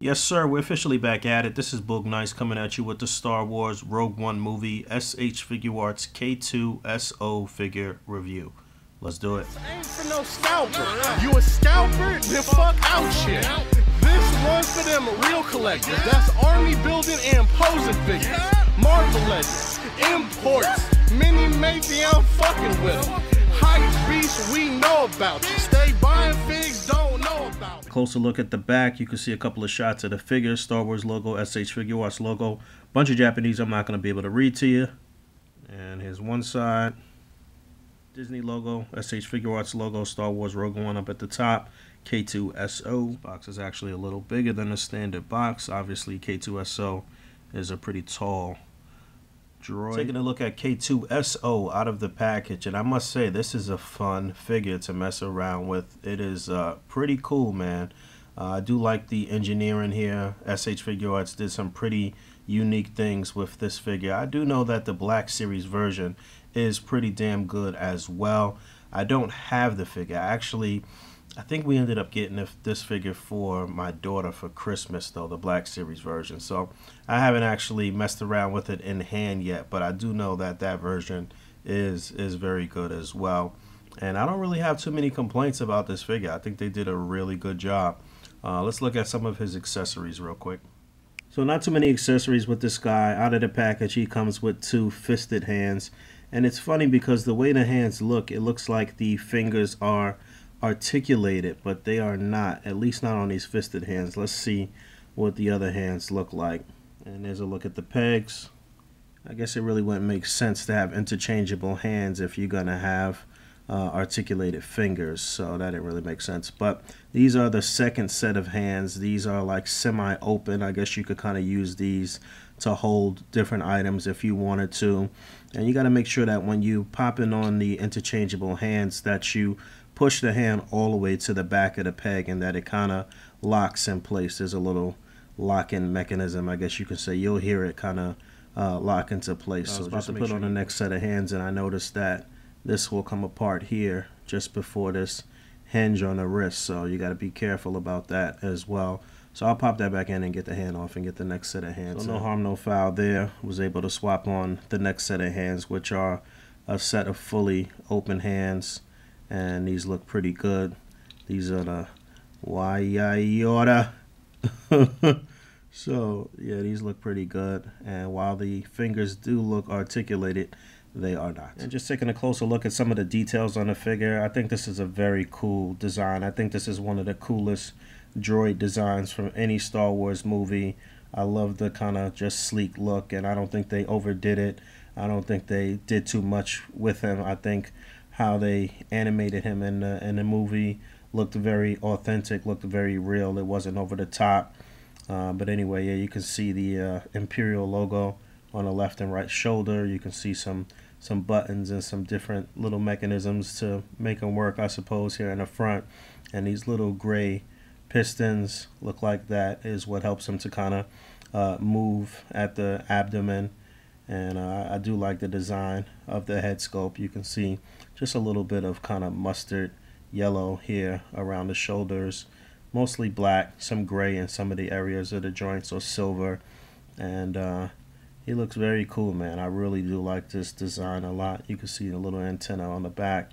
Yes, sir. We're officially back at it. This is Boog Nice coming at you with the Star Wars Rogue One movie SH Figuarts K-2SO figure review. Let's do it. Ain't for no scalper. You a scalper? Then fuck out shit. This one's for them real collectors. That's army building and posing figures. Marvel Legends, imports, mini matey, I'm fucking with them. Hype beast, we know about you. Stay buying figs, don't know about it. Closer look at the back. You can see a couple of shots of the figure, Star Wars logo, SH Figuarts logo. Bunch of Japanese I'm not going to be able to read to you. And here's one side. Disney logo, SH Figuarts logo, Star Wars Rogue One up at the top, K-2SO. This box is actually a little bigger than the standard box. Obviously, K-2SO is a pretty tall droid. Taking a look at K-2SO out of the package, and I must say this is a fun figure to mess around with. It is pretty cool, man. I do like the engineering here. SH Figuarts did some pretty unique things with this figure. I do know that the Black Series version is pretty damn good as well. I don't have the figure. I think we ended up getting this figure for my daughter for Christmas, though, the Black Series version. So I haven't actually messed around with it in hand yet, but I do know that that version is very good as well. And I don't really have too many complaints about this figure. I think they did a really good job. Let's look at some of his accessories real quick. So not too many accessories with this guy. Out of the package, he comes with two fisted hands. And it's funny because the way the hands look, it looks like the fingers are articulated, but they are not, at least not on these fisted hands. Let's see what the other hands look like. And there's a look at the pegs. I guess it really wouldn't make sense to have interchangeable hands if you're gonna have articulated fingers, so that didn't really make sense. But these are the second set of hands. These are like semi-open. I guess you could kind of use these to hold different items if you wanted to. And you got to make sure that when you pop in on the interchangeable hands that you push the hand all the way to the back of the peg and that it kind of locks in place. There's a little lock-in mechanism, I guess you could say. You'll hear it kind of lock into place. So I was about to put on the next set of hands, and I noticed that this will come apart here just before this hinge on the wrist, so you got to be careful about that as well. So I'll pop that back in and get the hand off and get the next set of hands. So no harm, no foul there. Was able to swap on the next set of hands, which are a set of fully open hands, and these look pretty good. These are the Wayayora. So yeah, these look pretty good, and while the fingers do look articulated, they are not. And just taking a closer look at some of the details on the figure, I think this is a very cool design. I think this is one of the coolest droid designs from any Star Wars movie. I love the kind of just sleek look, and I don't think they overdid it. I don't think they did too much with him. I think how they animated him in the movie looked very authentic, looked very real. It wasn't over the top. But anyway, yeah, you can see the Imperial logo on the left and right shoulder. You can see some buttons and some different little mechanisms to make them work, I suppose, here in the front. And these little gray pistons look like that is what helps them to kind of move at the abdomen. And I do like the design of the head sculpt. You can see just a little bit of kind of mustard yellow here around the shoulders, mostly black, some gray in some of the areas of the joints, or silver. And he looks very cool, man. I really do like this design a lot. You can see the little antenna on the back,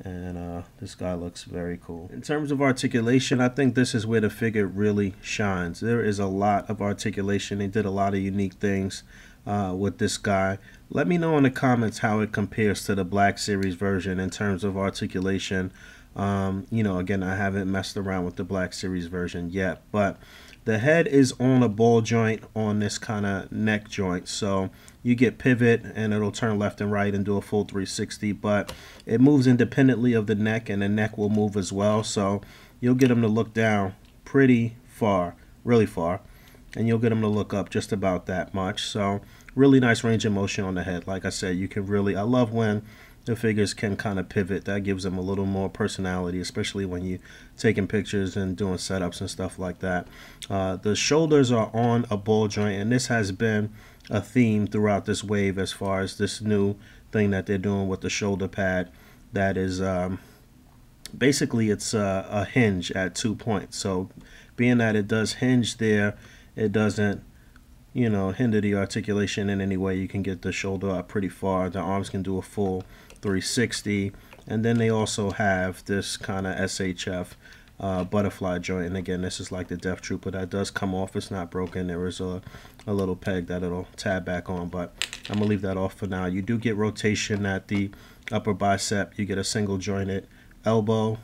and this guy looks very cool. In terms of articulation, I think this is where the figure really shines. There is a lot of articulation. They did a lot of unique things with this guy. Let me know in the comments how it compares to the Black Series version in terms of articulation. You know, again, I haven't messed around with the Black Series version yet, but the head is on a ball joint on this kind of neck joint, so you get pivot and it'll turn left and right and do a full 360, but it moves independently of the neck, and the neck will move as well, so you'll get them to look down pretty far, really far, and you'll get them to look up just about that much. So really nice range of motion on the head. Like I said, you can really, I love when the figures can kind of pivot. That gives them a little more personality, especially when you're taking pictures and doing setups and stuff like that. The shoulders are on a ball joint, and this has been a theme throughout this wave as far as this new thing that they're doing with the shoulder pad. That is basically it's a hinge at 2 points. So being that it does hinge there, it doesn't, you know, hinder the articulation in any way. You can get the shoulder up pretty far. The arms can do a full 360. And then they also have this kind of SHF butterfly joint. And again, this is like the Death Trooper. That does come off. It's not broken. There is a little peg that it'll tab back on, but I'm gonna leave that off for now. You do get rotation at the upper bicep. You get a single jointed elbow.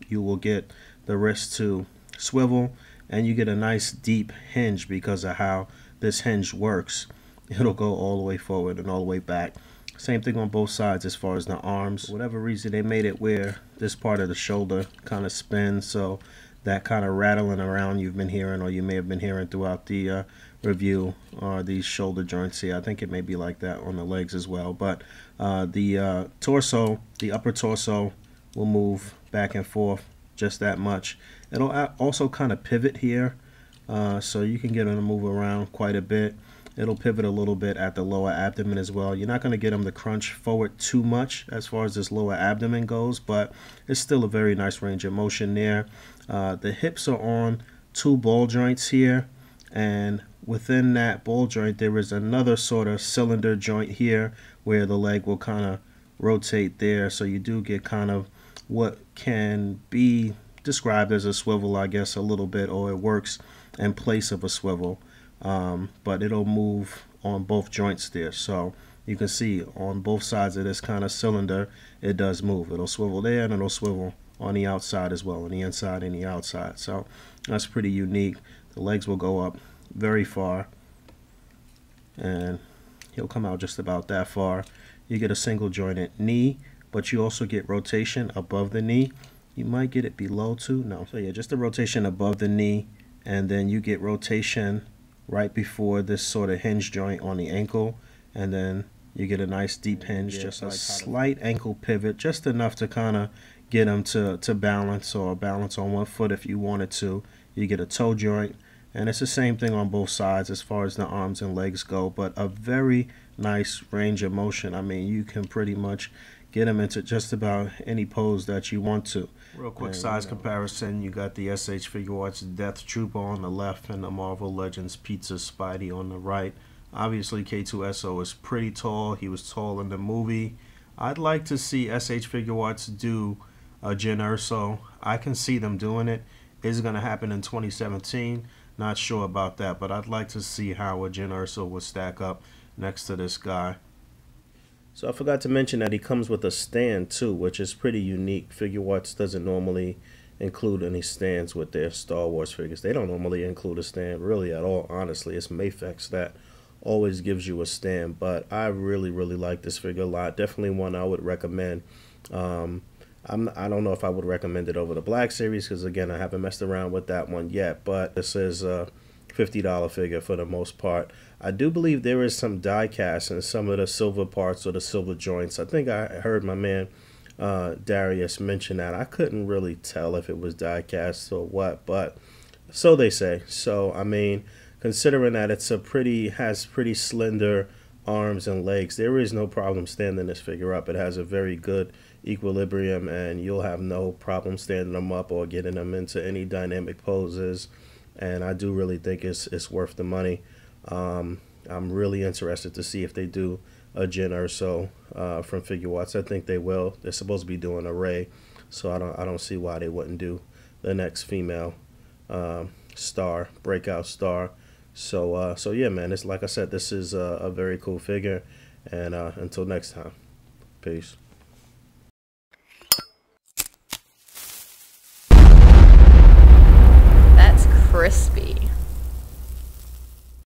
You will get the wrist to swivel, and you get a nice deep hinge because of how this hinge works. It'll go all the way forward and all the way back. Same thing on both sides as far as the arms. For whatever reason, they made it where this part of the shoulder kind of spins, so that kind of rattling around you've been hearing, or you may have been hearing throughout the review, are these shoulder joints here. I think it may be like that on the legs as well. But the torso, the upper torso, will move back and forth just that much. It'll also kind of pivot here, so you can get them to move around quite a bit. It'll pivot a little bit at the lower abdomen as well. You're not going to get them to crunch forward too much as far as this lower abdomen goes, but it's still a very nice range of motion there. The hips are on two ball joints here, and within that ball joint there is another sort of cylinder joint here where the leg will kind of rotate there, so you do get kind of what can be described as a swivel, I guess, a little bit, or it works in place of a swivel. But it'll move on both joints there, so you can see on both sides of this kind of cylinder it does move. It'll swivel there and it'll swivel on the outside as well, on the inside and the outside, so that's pretty unique. The legs will go up very far, and he'll come out just about that far. You get a single jointed knee, but you also get rotation above the knee. You might get it below too. No, so yeah, just a rotation above the knee, and then you get rotation right before this sort of hinge joint on the ankle, and then you get a nice deep hinge, just a slight ankle pivot, just enough to kind of get them to balance, or balance on one foot if you wanted to. You get a toe joint, and it's the same thing on both sides as far as the arms and legs go, but a very nice range of motion. I mean, you can pretty much get them into just about any pose that you want to. Real quick size comparison, you got the SH Figuarts Death Trooper on the left and the Marvel Legends Pizza Spidey on the right. Obviously K-2SO is pretty tall. He was tall in the movie. I'd like to see SH Figuarts do a Jyn Erso. I can see them doing it. Is it going to happen in 2017? Not sure about that, but I'd like to see how a Jyn Erso would stack up next to this guy. So I forgot to mention that he comes with a stand too, which is pretty unique. Figuarts doesn't normally include any stands with their Star Wars figures. They don't normally include a stand really at all, honestly. It's Mafex that always gives you a stand, but I really like this figure a lot. Definitely one I would recommend. I don't know if I would recommend it over the Black Series, because again, I haven't messed around with that one yet, but this is a $50 figure for the most part. I do believe there is some die cast in some of the silver parts or the silver joints. I think I heard my man Darius mention that. I couldn't really tell if it was die cast or what, but so they say. So I mean, considering that it's has pretty slender arms and legs, there is no problem standing this figure up. It has a very good equilibrium, and you'll have no problem standing them up or getting them into any dynamic poses. And I do really think it's worth the money. I'm really interested to see if they do a Jyn Erso from Figuarts. I think they will. They're supposed to be doing a Rey, so I don't see why they wouldn't do the next female star, breakout star. So yeah, man. It's like I said, this is a very cool figure. And until next time, peace. That's crispy.